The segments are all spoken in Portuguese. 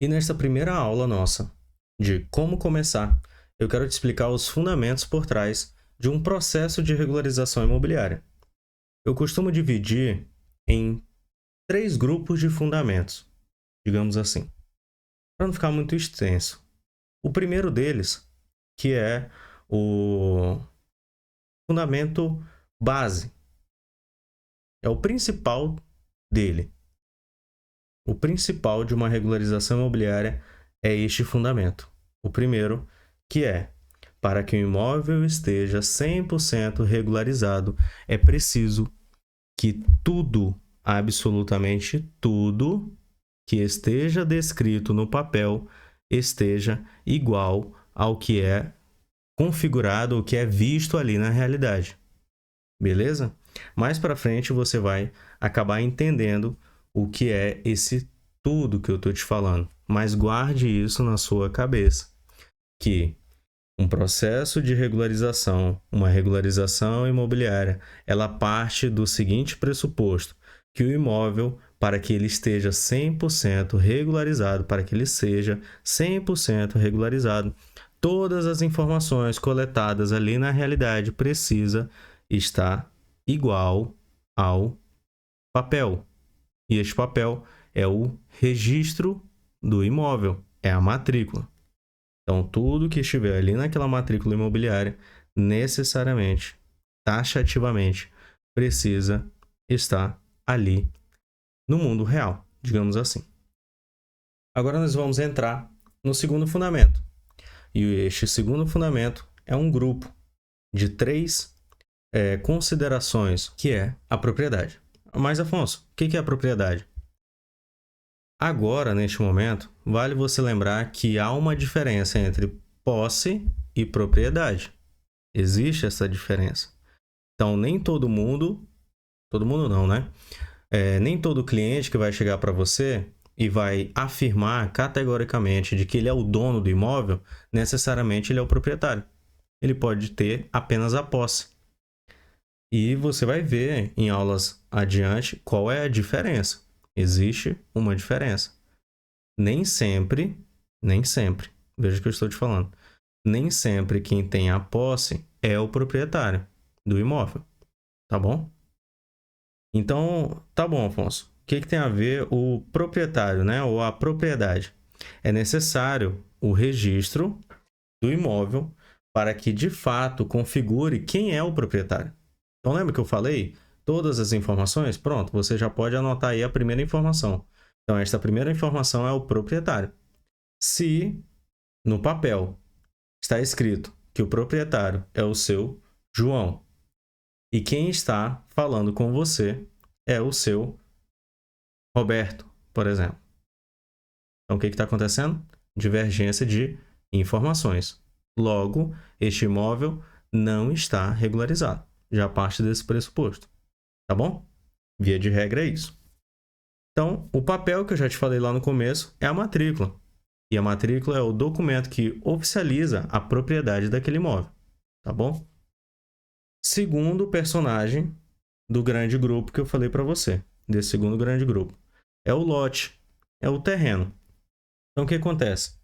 E nesta primeira aula nossa de como começar, eu quero te explicar os fundamentos por trás de um processo de regularização imobiliária. Eu costumo dividir em 3 grupos de fundamentos, digamos assim, para não ficar muito extenso. O primeiro deles, que é o fundamento base, é o principal dele. O principal de uma regularização imobiliária é este fundamento. O primeiro, que é: para que o imóvel esteja 100% regularizado, é preciso que tudo, absolutamente tudo, que esteja descrito no papel esteja igual ao que é configurado, o que é visto ali na realidade. Beleza? Mais para frente você vai acabar entendendo o que é esse tudo que eu estou te falando. Mas guarde isso na sua cabeça, que um processo de regularização, uma regularização imobiliária, ela parte do seguinte pressuposto: que o imóvel, para que ele esteja 100% regularizado, para que ele seja 100% regularizado, todas as informações coletadas ali na realidade precisa estar igual ao papel. E este papel é o registro do imóvel, é a matrícula. Então, tudo que estiver ali naquela matrícula imobiliária, necessariamente, taxativamente, precisa estar ali no mundo real, digamos assim. Agora nós vamos entrar no segundo fundamento. E este segundo fundamento é um grupo de 3 considerações, que é a propriedade. Mas, Afonso, o que é a propriedade? Agora, neste momento, vale você lembrar que há uma diferença entre posse e propriedade. Existe essa diferença. Então, nem todo mundo não, né? Nem todo cliente que vai chegar para você e vai afirmar categoricamente de que ele é o dono do imóvel, necessariamente ele é o proprietário. Ele pode ter apenas a posse. E você vai ver em aulas adiante qual é a diferença. Existe uma diferença. Nem sempre, veja o que eu estou te falando, nem sempre quem tem a posse é o proprietário do imóvel, tá bom? Então, tá bom, Afonso. O que tem a ver o proprietário, né? Ou a propriedade? É necessário o registro do imóvel para que, de fato, configure quem é o proprietário. Então, lembra que eu falei todas as informações? Pronto, você já pode anotar aí a primeira informação. Então, esta primeira informação é o proprietário. Se no papel está escrito que o proprietário é o seu João e quem está falando com você é o seu Roberto, por exemplo. Então, o que está acontecendo? Divergência de informações. Logo, este imóvel não está regularizado. Já parte desse pressuposto. Tá bom? Via de regra é isso. Então, o papel que eu já te falei lá no começo é a matrícula. E a matrícula é o documento que oficializa a propriedade daquele imóvel. Tá bom? Segundo personagem do grande grupo que eu falei para você, desse segundo grande grupo, é o lote, é o terreno. Então, o que acontece?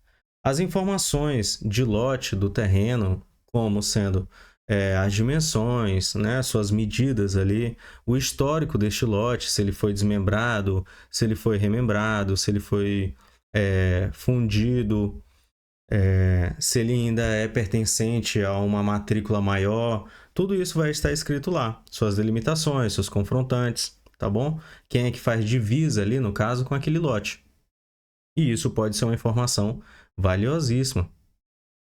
As informações de lote do terreno, como sendo as dimensões, né, suas medidas ali, o histórico deste lote, se ele foi desmembrado, se ele foi remembrado, se ele foi fundido, se ele ainda é pertencente a uma matrícula maior, tudo isso vai estar escrito lá. Suas delimitações, seus confrontantes, tá bom? Quem é que faz divisa ali, no caso, com aquele lote. E isso pode ser uma informação valiosíssima.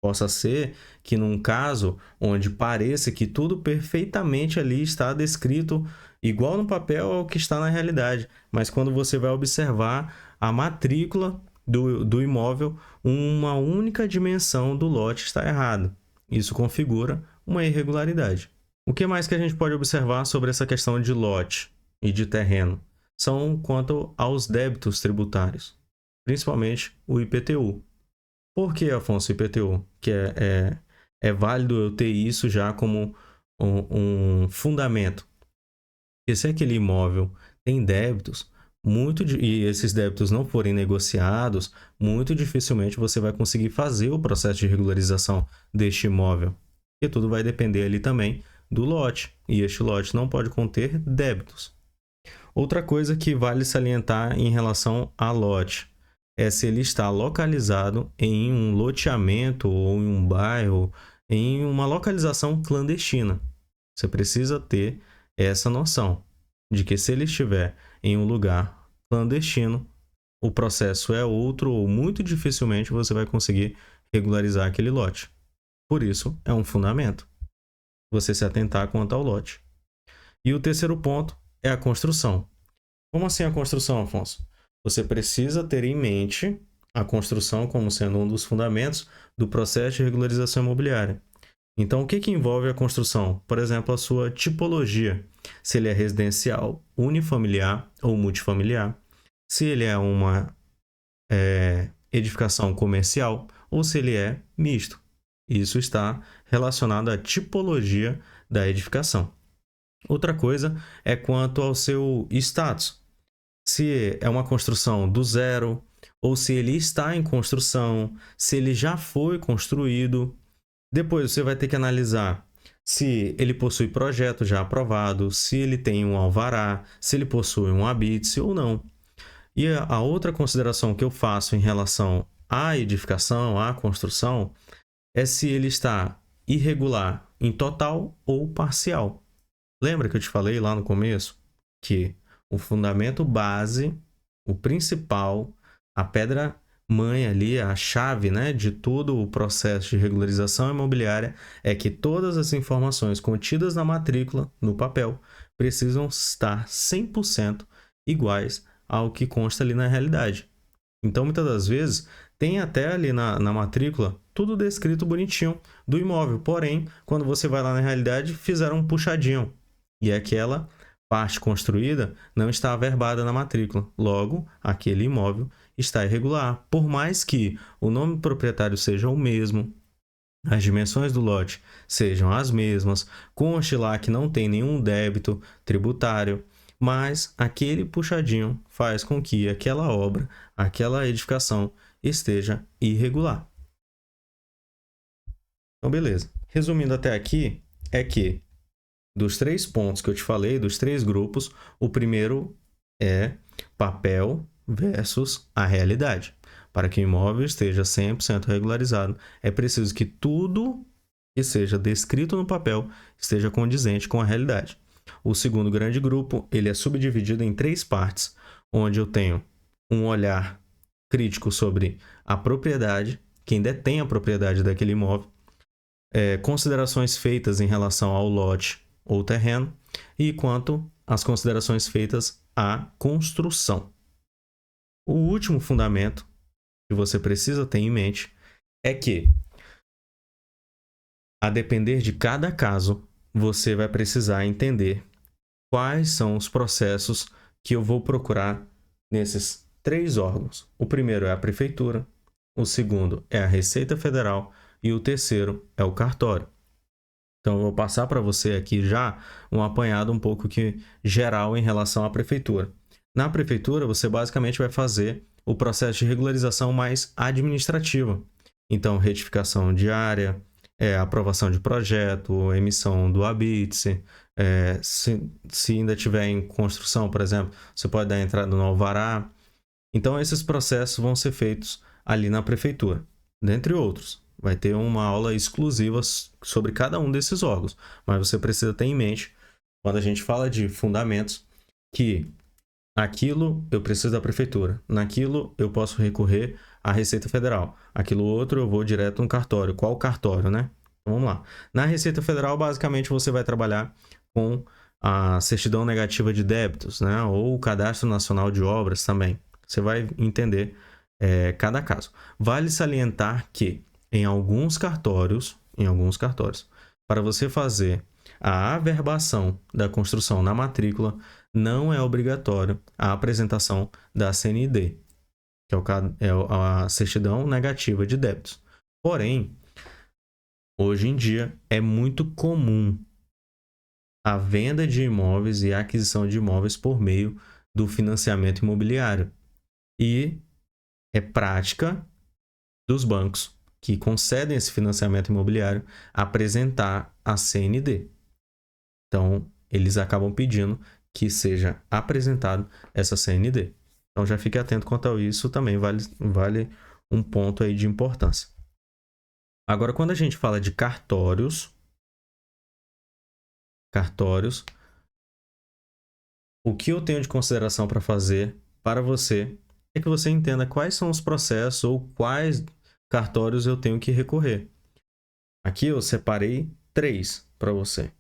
Possa ser que num caso onde pareça que tudo perfeitamente ali está descrito igual no papel ao que está na realidade, mas quando você vai observar a matrícula do imóvel, uma única dimensão do lote está errada. Isso configura uma irregularidade. O que mais que a gente pode observar sobre essa questão de lote e de terreno? São quanto aos débitos tributários, principalmente o IPTU. Por que, Afonso, IPTU? Que é válido eu ter isso já como um fundamento. Porque se aquele imóvel tem débitos, e esses débitos não forem negociados, muito dificilmente você vai conseguir fazer o processo de regularização deste imóvel. E tudo vai depender ali também do lote, e este lote não pode conter débitos. Outra coisa que vale salientar em relação a lote é se ele está localizado em um loteamento ou em um bairro, em uma localização clandestina. Você precisa ter essa noção de que se ele estiver em um lugar clandestino, o processo é outro ou muito dificilmente você vai conseguir regularizar aquele lote. Por isso, é um fundamento você se atentar quanto ao lote. E o terceiro ponto é a construção. Como assim a construção, Afonso? Você precisa ter em mente a construção como sendo um dos fundamentos do processo de regularização imobiliária. Então, o que envolve a construção? Por exemplo, a sua tipologia. Se ele é residencial, unifamiliar ou multifamiliar. Se ele é uma edificação comercial ou se ele é misto. Isso está relacionado à tipologia da edificação. Outra coisa é quanto ao seu status. Se é uma construção do zero, ou se ele está em construção, se ele já foi construído. Depois você vai ter que analisar se ele possui projeto já aprovado, se ele tem um alvará, se ele possui um habite ou não. E a outra consideração que eu faço em relação à edificação, à construção, é se ele está irregular em total ou parcial. Lembra que eu te falei lá no começo que o fundamento base, o principal, a pedra mãe ali, a chave, né, de todo o processo de regularização imobiliária é que todas as informações contidas na matrícula, no papel, precisam estar 100% iguais ao que consta ali na realidade. Então, muitas das vezes, tem até ali na matrícula tudo descrito bonitinho do imóvel, porém, quando você vai lá na realidade, fizeram um puxadinho. E aquela parte construída não está averbada na matrícula. Logo, aquele imóvel está irregular. Por mais que o nome do proprietário seja o mesmo, as dimensões do lote sejam as mesmas, conste lá que não tem nenhum débito tributário, mas aquele puxadinho faz com que aquela obra, aquela edificação esteja irregular. Então, beleza. Resumindo até aqui, é que dos 3 pontos que eu te falei, dos 3 grupos, o primeiro é papel versus a realidade. Para que o imóvel esteja 100% regularizado, é preciso que tudo que seja descrito no papel esteja condizente com a realidade. O segundo grande grupo, ele é subdividido em 3 partes, onde eu tenho um olhar crítico sobre a propriedade, quem detém a propriedade daquele imóvel, considerações feitas em relação ao lote ou terreno, e quanto às considerações feitas à construção. O último fundamento que você precisa ter em mente é que, a depender de cada caso, você vai precisar entender quais são os processos que eu vou procurar nesses 3 órgãos. O primeiro é a prefeitura, o segundo é a Receita Federal e o terceiro é o cartório. Então, eu vou passar para você aqui já um apanhado um pouco geral em relação à prefeitura. Na prefeitura, você basicamente vai fazer o processo de regularização mais administrativo. Então, retificação de área, aprovação de projeto, emissão do habite, se ainda tiver em construção, por exemplo, você pode dar entrada no alvará. Então, esses processos vão ser feitos ali na prefeitura, dentre outros. Vai ter uma aula exclusiva sobre cada um desses órgãos, mas você precisa ter em mente, quando a gente fala de fundamentos, que aquilo eu preciso da prefeitura, naquilo eu posso recorrer à Receita Federal, aquilo outro eu vou direto no cartório. Qual cartório, né? Então, vamos lá. Na Receita Federal, basicamente, você vai trabalhar com a certidão negativa de débitos, né? Ou o Cadastro Nacional de Obras também. Você vai entender cada caso. Vale salientar que em alguns cartórios, para você fazer a averbação da construção na matrícula, não é obrigatório a apresentação da CND, que é a certidão negativa de débitos. Porém, hoje em dia é muito comum a venda de imóveis e a aquisição de imóveis por meio do financiamento imobiliário. E é prática dos bancos que concedem esse financiamento imobiliário apresentar a CND. Então, eles acabam pedindo que seja apresentado essa CND. Então, já fique atento quanto a isso, também vale um ponto aí de importância. Agora, quando a gente fala de cartórios, o que eu tenho de consideração para fazer para você é que você entenda quais são os processos ou quais cartórios eu tenho que recorrer. Aqui eu separei 3 para você.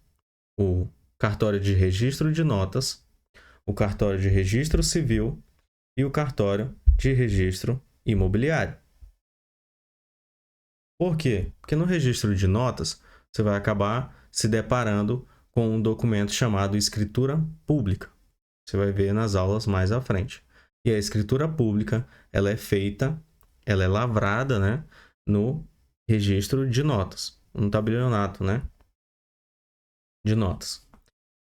O cartório de registro de notas, o cartório de registro civil e o cartório de registro imobiliário. Por quê? Porque no registro de notas, você vai acabar se deparando com um documento chamado escritura pública. Você vai ver nas aulas mais à frente. E a escritura pública, ela é lavrada, né, no registro de notas, no tabelionato, né, de notas.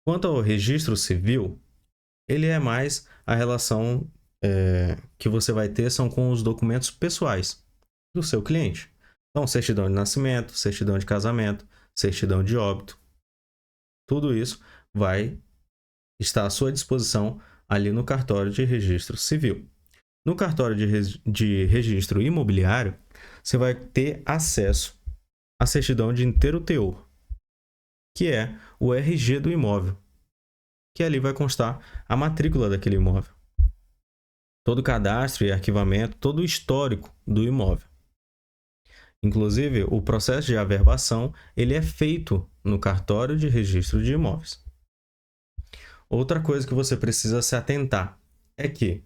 Quanto ao registro civil, ele é mais a relação que você vai ter são com os documentos pessoais do seu cliente. Então, certidão de nascimento, certidão de casamento, certidão de óbito. Tudo isso vai estar à sua disposição ali no cartório de registro civil. No cartório de registro imobiliário, você vai ter acesso à certidão de inteiro teor, que é o RG do imóvel, que ali vai constar a matrícula daquele imóvel, todo o cadastro e arquivamento, todo o histórico do imóvel. Inclusive, o processo de averbação ele é feito no cartório de registro de imóveis. Outra coisa que você precisa se atentar é que,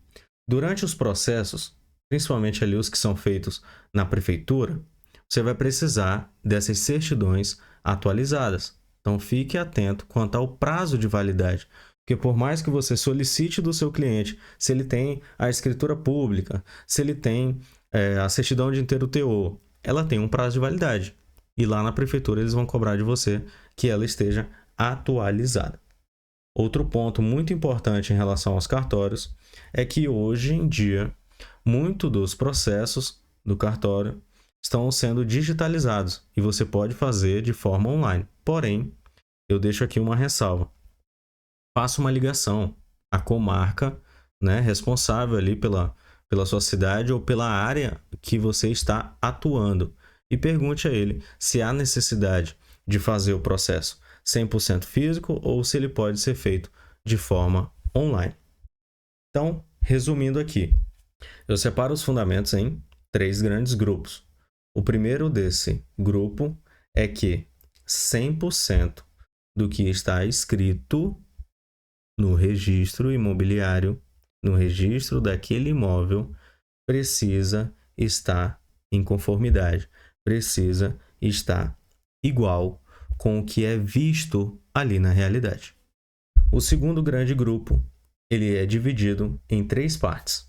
durante os processos, principalmente ali os que são feitos na prefeitura, você vai precisar dessas certidões atualizadas. Então, fique atento quanto ao prazo de validade. Porque por mais que você solicite do seu cliente, se ele tem a escritura pública, se ele tem a certidão de inteiro teor, ela tem um prazo de validade. E lá na prefeitura eles vão cobrar de você que ela esteja atualizada. Outro ponto muito importante em relação aos cartórios é que hoje em dia, muito dos processos do cartório estão sendo digitalizados e você pode fazer de forma online. Porém, eu deixo aqui uma ressalva. Faça uma ligação à comarca, né, responsável ali pela sua cidade ou pela área que você está atuando e pergunte a ele se há necessidade de fazer o processo 100% físico ou se ele pode ser feito de forma online. Então, resumindo aqui, eu separo os fundamentos em 3 grandes grupos. O primeiro desse grupo é que 100% do que está escrito no registro imobiliário, no registro daquele imóvel, precisa estar em conformidade, precisa estar igual com o que é visto ali na realidade. O segundo grande grupo, ele é dividido em 3 partes.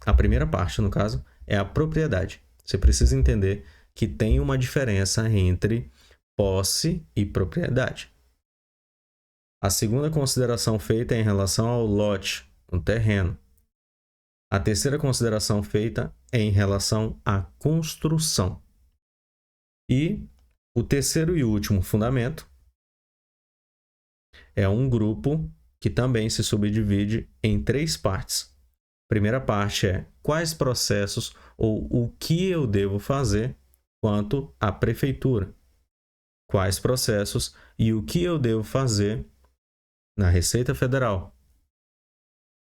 A primeira parte, no caso, é a propriedade. Você precisa entender que tem uma diferença entre posse e propriedade. A segunda consideração feita é em relação ao lote, o terreno. A terceira consideração feita é em relação à construção. E o terceiro e último fundamento é um grupo que também se subdivide em 3 partes. A primeira parte é quais processos ou o que eu devo fazer quanto à prefeitura. Quais processos e o que eu devo fazer na Receita Federal.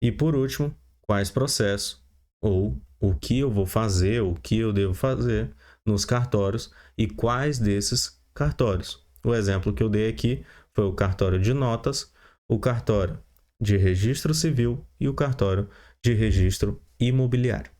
E por último, quais processos ou o que eu vou fazer, o que eu devo fazer nos cartórios e quais desses cartórios. O exemplo que eu dei aqui foi o cartório de notas, o cartório de registro civil e o cartório de registro imobiliário.